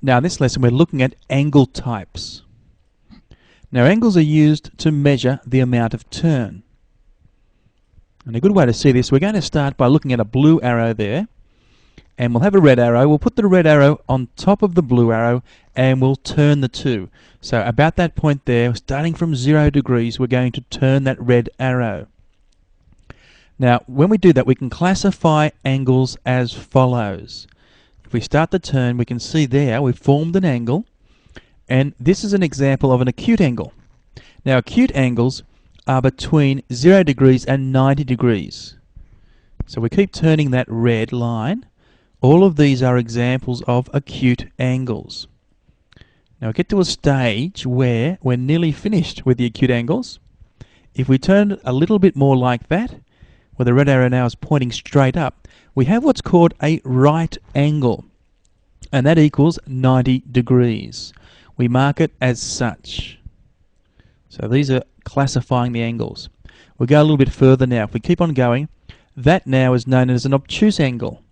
Now in this lesson we're looking at angle types. Now angles are used to measure the amount of turn. And a good way to see this, we're going to start by looking at a blue arrow there, and we'll have a red arrow. We'll put the red arrow on top of the blue arrow and we'll turn the two. So about that point there, starting from 0 degrees, we're going to turn that red arrow. Now when we do that, we can classify angles as follows. If we start the turn, we can see there we've formed an angle, and this is an example of an acute angle. Now acute angles are between 0 degrees and 90 degrees. So we keep turning that red line. All of these are examples of acute angles. Now we get to a stage where we're nearly finished with the acute angles. If we turn a little bit more like that, where the red arrow now is pointing straight up, we have what's called a right angle, and that equals 90 degrees. We mark it as such. So these are classifying the angles. We'll go a little bit further now. If we keep on going, that now is known as an obtuse angle.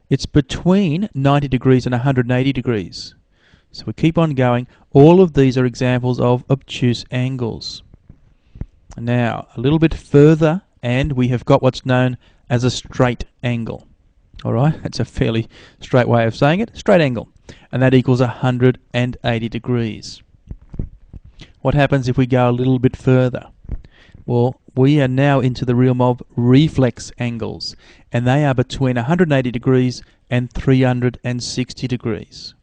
It's between 90 degrees and 180 degrees. So we keep on going. All of these are examples of obtuse angles. Now a little bit further and we have got what's known as a straight angle. Alright, that's a fairly straight way of saying it. Straight angle. And that equals 180 degrees. What happens if we go a little bit further? Well, we are now into the realm of reflex angles, and they are between 180 degrees and 360 degrees.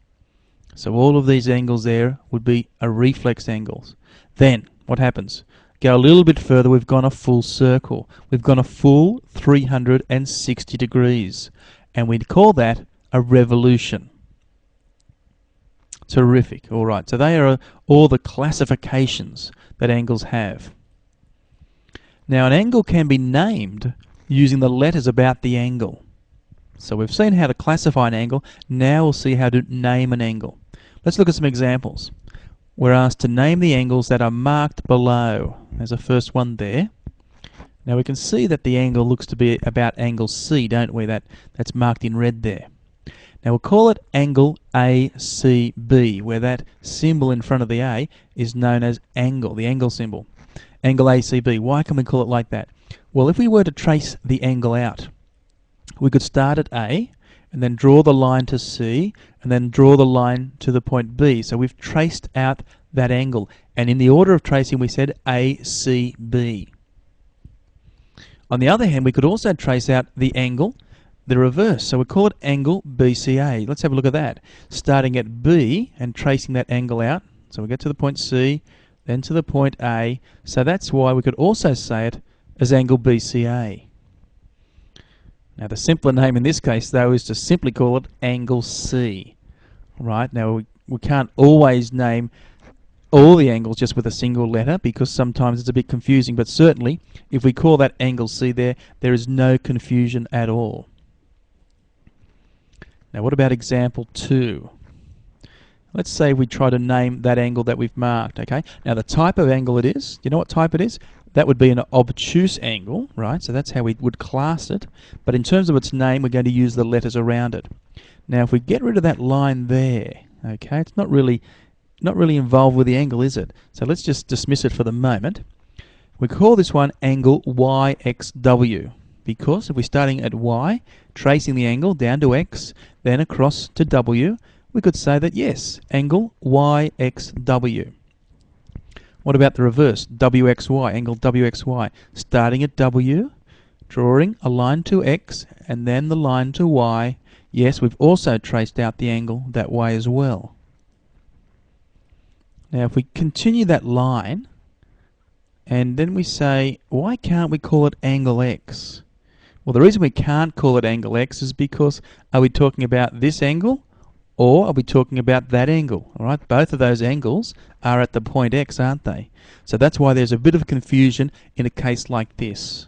So all of these angles there would be a reflex angles. Then what happens? Go a little bit further, we've gone a full circle. We've gone a full 360 degrees, and we'd call that a revolution. Terrific. All right, so they are all the classifications that angles have. Now an angle can be named using the letters about the angle. So we've seen how to classify an angle. Now we'll see how to name an angle. Let's look at some examples. We're asked to name the angles that are marked below. There's a first one there. Now we can see that the angle looks to be about angle C, don't we? That's marked in red there. Now we'll call it angle ACB, where that symbol in front of the A is known as angle, the angle symbol. Angle ACB. Why can we call it like that? Well, if we were to trace the angle out, we could start at A and then draw the line to C and then draw the line to the point B. So we've traced out that angle, and in the order of tracing we said ACB. On the other hand, we could also trace out the angle the reverse, so we call it angle BCA. Let's have a look at that. Starting at B and tracing that angle out, so we get to the point C, then to the point A, so that's why we could also say it as angle BCA. Now the simpler name in this case though is to simply call it angle C. Right, now we can't always name all the angles just with a single letter because sometimes it's a bit confusing, but certainly if we call that angle C there is no confusion at all. Now what about example 2? Let's say we try to name that angle that we've marked, okay? Now the type of angle it is, you know what type it is? That would be an obtuse angle, right? So that's how we would class it. But in terms of its name, we're going to use the letters around it. Now if we get rid of that line there, okay, it's not really involved with the angle, is it? So let's just dismiss it for the moment. We call this one angle YXW. Because if we're starting at Y, tracing the angle down to X, then across to W, we could say that yes, angle YXW. What about the reverse? WXY, angle WXY. Starting at W, drawing a line to X, and then the line to Y. Yes, we've also traced out the angle that way as well. Now if we continue that line, and then we say, why can't we call it angle X? Well, the reason we can't call it angle X is because are we talking about this angle or are we talking about that angle? All right, both of those angles are at the point X, aren't they? So that's why there's a bit of confusion in a case like this.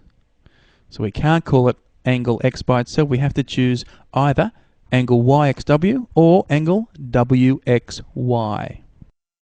So we can't call it angle X by itself. We have to choose either angle YXW or angle WXY.